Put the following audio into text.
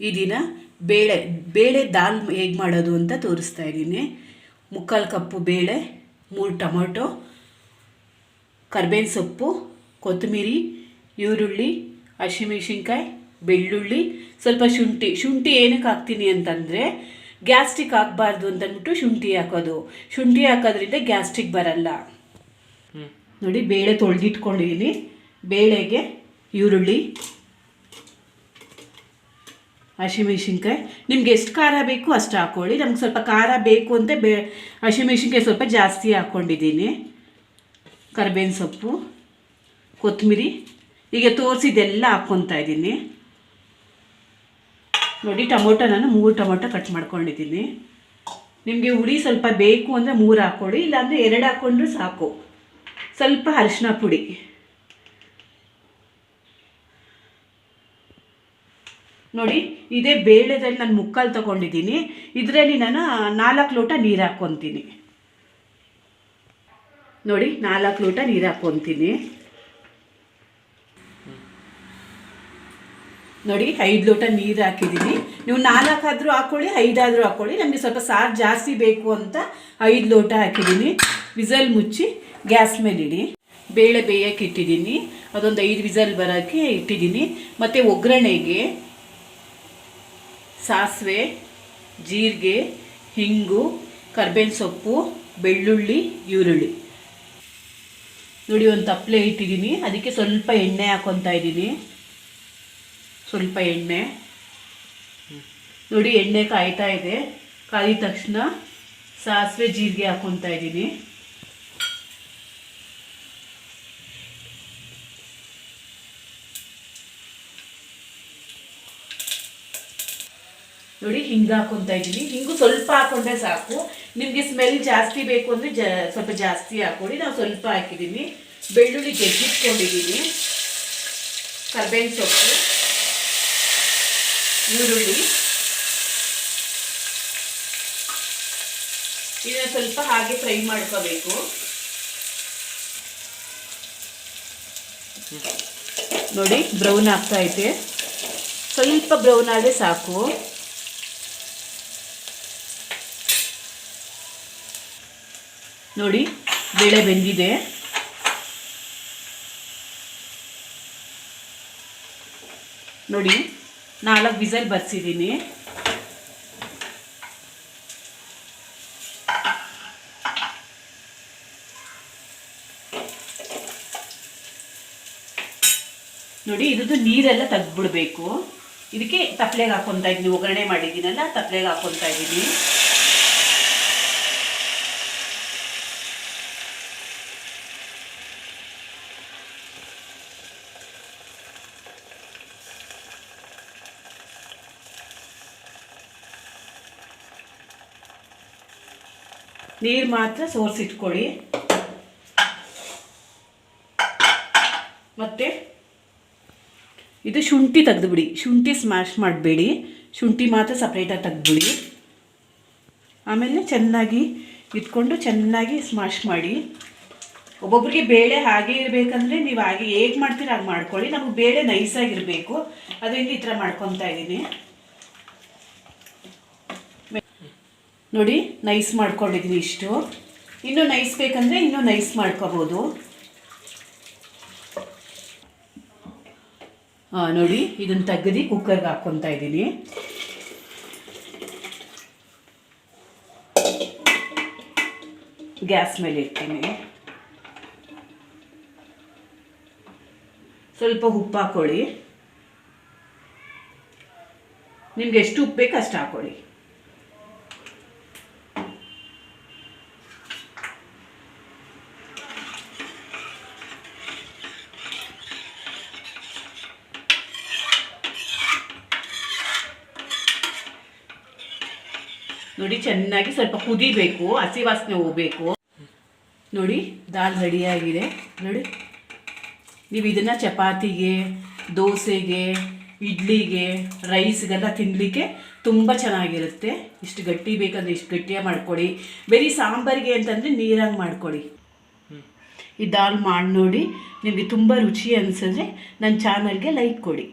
ಈ ದಿನ ಬೇಳೆ ದಾಲ್ ಹೇಗೆ ಮಾಡೋದು ಅಂತ ತೋರಿಸ್ತಾ ಇದ್ದೀನಿ. 3/4 ಕಪ್ಪು ಬೇಳೆ, 3 ಟೊಮೊಟೊ, ಕರ್ಬೇವಿನ ಸೊಪ್ಪು, ಕೊತ್ತಂಬರಿ, ಈರುಳ್ಳಿ, ಹಸಿಮೆಣಸಿನ್ಕಾಯಿ, ಬೆಳ್ಳುಳ್ಳಿ, ಸ್ವಲ್ಪ ಶುಂಠಿ ಏನಕ್ಕೆ ಹಾಕ್ತೀನಿ ಅಂತಂದರೆ ಗ್ಯಾಸ್ಟ್ರಿಕ್ ಆಗಬಾರ್ದು ಅಂತಂದ್ಬಿಟ್ಟು ಶುಂಠಿ ಹಾಕೋದು. ಶುಂಠಿ ಹಾಕೋದ್ರಿಂದ ಗ್ಯಾಸ್ಟ್ರಿಕ್ ಬರಲ್ಲ. ನೋಡಿ, ಬೇಳೆ ತೊಳೆದಿಟ್ಕೊಂಡಿದ್ದೀನಿ. ಬೇಳೆಗೆ ಈರುಳ್ಳಿ, ಹಸಿಮೆಣಸಿನ್ಕಾಯಿ, ನಿಮ್ಗೆ ಎಷ್ಟು ಖಾರ ಬೇಕು ಅಷ್ಟು ಹಾಕ್ಕೊಳ್ಳಿ. ನಮ್ಗೆ ಸ್ವಲ್ಪ ಖಾರ ಬೇಕು ಅಂತ ಹಸಿಮೆಣಸಿನ್ಕಾಯಿ ಸ್ವಲ್ಪ ಜಾಸ್ತಿ ಹಾಕ್ಕೊಂಡಿದ್ದೀನಿ. ಕರ್ಬೇವಿನ ಸೊಪ್ಪು, ಕೊತ್ತಂಬರಿ, ಈಗ ತೋರಿಸಿದ್ದೆಲ್ಲ ಹಾಕ್ಕೊತಾ ಇದ್ದೀನಿ. ನೋಡಿ, ಟೊಮೊಟೊ ನಾನು 3 ಟೊಮೊಟೊ ಕಟ್ ಮಾಡ್ಕೊಂಡಿದ್ದೀನಿ. ನಿಮಗೆ ಹುಳಿ ಸ್ವಲ್ಪ ಬೇಕು ಅಂದರೆ 3 ಹಾಕ್ಕೊಳ್ಳಿ, ಇಲ್ಲಾಂದರೆ 2 ಹಾಕ್ಕೊಂಡ್ರೂ ಸಾಕು. ಸ್ವಲ್ಪ ಅರಿಶಿನ ಪುಡಿ, ನೋಡಿ ಇದೇ ಬೇಳೆದಲ್ಲಿ ನಾನು 3/4 ತೊಗೊಂಡಿದ್ದೀನಿ. ಇದರಲ್ಲಿ ನಾನು 4 ಲೋಟ ನೀರು ಹಾಕ್ಕೊತೀನಿ. ನೋಡಿ, 4 ಲೋಟ ನೀರು ಹಾಕ್ಕೊತೀನಿ. ನೋಡಿ, 5 ಲೋಟ ನೀರು ಹಾಕಿದ್ದೀನಿ. ನೀವು 4 ಆದರೂ ಹಾಕ್ಕೊಳ್ಳಿ, 5 ಆದರೂ ಹಾಕ್ಕೊಳ್ಳಿ. ನಮಗೆ ಸ್ವಲ್ಪ ಸಾರು ಜಾಸ್ತಿ ಬೇಕು ಅಂತ 5 ಲೋಟ ಹಾಕಿದ್ದೀನಿ. ವಿಸಲ್ ಮುಚ್ಚಿ ಗ್ಯಾಸ್ ಮೇಲೆ ಇಡಿ. ಬೇಳೆ ಬೇಯಕ್ಕೆ ಇಟ್ಟಿದ್ದೀನಿ. ಅದೊಂದು 5 ವಿಸಲ್ ಬರೋಕ್ಕೆ ಇಟ್ಟಿದ್ದೀನಿ. ಮತ್ತು ಒಗ್ಗರಣೆಗೆ ಸಾಸಿವೆ, ಜೀರಿಗೆ, ಹಿಂಗು, ಕರ್ಬೇವಿನ ಸೊಪ್ಪು, ಬೆಳ್ಳುಳ್ಳಿ, ಈರುಳ್ಳಿ. ನೋಡಿ, ಒಂದು ತಪ್ಪಲೆ ಇಟ್ಟಿದ್ದೀನಿ. ಅದಕ್ಕೆ ಸ್ವಲ್ಪ ಎಣ್ಣೆ ಹಾಕ್ಕೊತಾ ಇದ್ದೀನಿ. ಸ್ವಲ್ಪ ಎಣ್ಣೆ. ನೋಡಿ, ಎಣ್ಣೆ ಕಾಯ್ತಾ ಇದೆ. ಕಾಯಿದ ತಕ್ಷಣ ಸಾಸಿವೆ, ಜೀರಿಗೆ ಹಾಕ್ಕೊತಾ ಇದ್ದೀನಿ. ನೋಡಿ, ಹಿಂಗೆ ಹಾಕ್ಕೊತಾ ಇದ್ದೀನಿ. ಹಿಂಗು ಸ್ವಲ್ಪ ಹಾಕ್ಕೊಂಡ್ರೆ ಸಾಕು. ನಿಮಗೆ ಸ್ಮೆಲ್ ಜಾಸ್ತಿ ಬೇಕು ಅಂದರೆ ಸ್ವಲ್ಪ ಜಾಸ್ತಿ ಹಾಕ್ಕೊಳ್ಳಿ. ನಾವು ಸ್ವಲ್ಪ ಹಾಕಿದ್ದೀನಿ. ಬೆಳ್ಳುಳ್ಳಿ ಜಜ್ಜಿಟ್ಕೊಂಡಿದ್ದೀನಿ. ಕರ್ಬೇವಿನ ಸೊಪ್ಪು, ಈರುಳ್ಳಿ, ಇದನ್ನು ಸ್ವಲ್ಪ ಹಾಗೆ ಫ್ರೈ ಮಾಡ್ಕೋಬೇಕು. ನೋಡಿ, ಬ್ರೌನ್ ಆಗ್ತಾ ಐತೆ. ಸ್ವಲ್ಪ ಬ್ರೌನ್ ಆದರೆ ಸಾಕು. ನೋಡಿ, ಬೇಳೆ ಬೆಂದಿದೆ. ನೋಡಿ, 4 ವಿಸಲ್ ಬರ್ಸಿದ್ದೀನಿ. ನೋಡಿ, ಇದ್ರದ್ದು ನೀರೆಲ್ಲ ತೆಗೆದ್ಬಿಡ್ಬೇಕು. ಇದಕ್ಕೆ ತಪ್ಪಲೆಗೆ ಹಾಕ್ಕೊತಾ ಇದ್ದೀನಿ. ಒಗ್ಗರಣೆ ಮಾಡಿದ್ದೀನಲ್ಲ, ತಪ್ಪಲೆಗೆ ಹಾಕ್ಕೊತಾ ಇದ್ದೀನಿ. ನೀರು ಮಾತ್ರ ಸೋರಿಸಿಟ್ಕೊಳ್ಳಿ. ಮತ್ತು ಇದು ಶುಂಠಿ ತೆಗೆದುಬಿಡಿ. ಶುಂಠಿ ಸ್ಮ್ಯಾಶ್ ಮಾಡಬೇಡಿ. ಶುಂಠಿ ಮಾತ್ರ ಸಪ್ರೇಟಾಗಿ ತೆಗೆದುಬಿಡಿ. ಆಮೇಲೆ ಚೆನ್ನಾಗಿ ಇಟ್ಕೊಂಡು ಚೆನ್ನಾಗಿ ಸ್ಮ್ಯಾಶ್ ಮಾಡಿ. ಒಬ್ಬೊಬ್ಬರಿಗೆ ಬೇಳೆ ಹಾಗೆ ಇರಬೇಕಂದ್ರೆ ನೀವು ಹಾಗೆ ಹೇಗೆ ಮಾಡ್ತೀರ ಹಾಗೆ ಮಾಡ್ಕೊಳ್ಳಿ. ನಮಗೆ ಬೇಳೆ ನೈಸಾಗಿರಬೇಕು, ಅದರಿಂದ ಈ ಥರ ಮಾಡ್ಕೊತಾ ಇದ್ದೀನಿ. ನೋಡಿ, ನೈಸ್ ಮಾಡ್ಕೊಂಡಿದ್ದೀನಿ ಇಷ್ಟು. ಇನ್ನೂ ನೈಸ್ ಬೇಕಂದರೆ ಇನ್ನೂ ನೈಸ್ ಮಾಡ್ಕೋಬೋದು. ನೋಡಿ, ಇದನ್ನು ತೆಗೆದು ಕುಕ್ಕರ್ಗೆ ಹಾಕ್ಕೊತಾ ಇದ್ದೀನಿ. ಗ್ಯಾಸ್ ಮೇಲೆ ಇಡ್ತೀನಿ. ಸ್ವಲ್ಪ ಉಪ್ಪು ಹಾಕ್ಕೊಳ್ಳಿ. ನಿಮ್ಗೆ ಎಷ್ಟು ಉಪ್ಪು ಬೇಕು ಅಷ್ಟು ಹಾಕ್ಕೊಳ್ಳಿ. ನೋಡಿ, ಚೆನ್ನಾಗಿ ಸ್ವಲ್ಪ ಕುದಿಬೇಕು, ಹಸಿ ವಾಸನೆ ಹೋಗಬೇಕು. ನೋಡಿ, ದಾಲ್ ರೆಡಿಯಾಗಿದೆ. ನೋಡಿ, ನೀವು ಇದನ್ನು ಚಪಾತಿಗೆ, ದೋಸೆಗೆ, ಇಡ್ಲಿಗೆ, ರೈಸ್ಗೆಲ್ಲ ತಿನ್ನಲಿಕ್ಕೆ ತುಂಬ ಚೆನ್ನಾಗಿರುತ್ತೆ. ಇಷ್ಟು ಗಟ್ಟಿ ಬೇಕಂದರೆ ಇಷ್ಟು ಗಟ್ಟಿಯಾಗಿ ಮಾಡ್ಕೊಳ್ಳಿ. ಬರೀ ಸಾಂಬಾರಿಗೆ ಅಂತಂದರೆ ನೀರಾಗಿ ಮಾಡ್ಕೊಳ್ಳಿ. ಈ ದಾಲ್ ಮಾಡಿ ನೋಡಿ, ನಿಮಗೆ ತುಂಬ ರುಚಿ ಅನಿಸಿದ್ರೆ ನನ್ನ ಚಾನಲ್ಗೆ ಲೈಕ್ ಕೊಡಿ.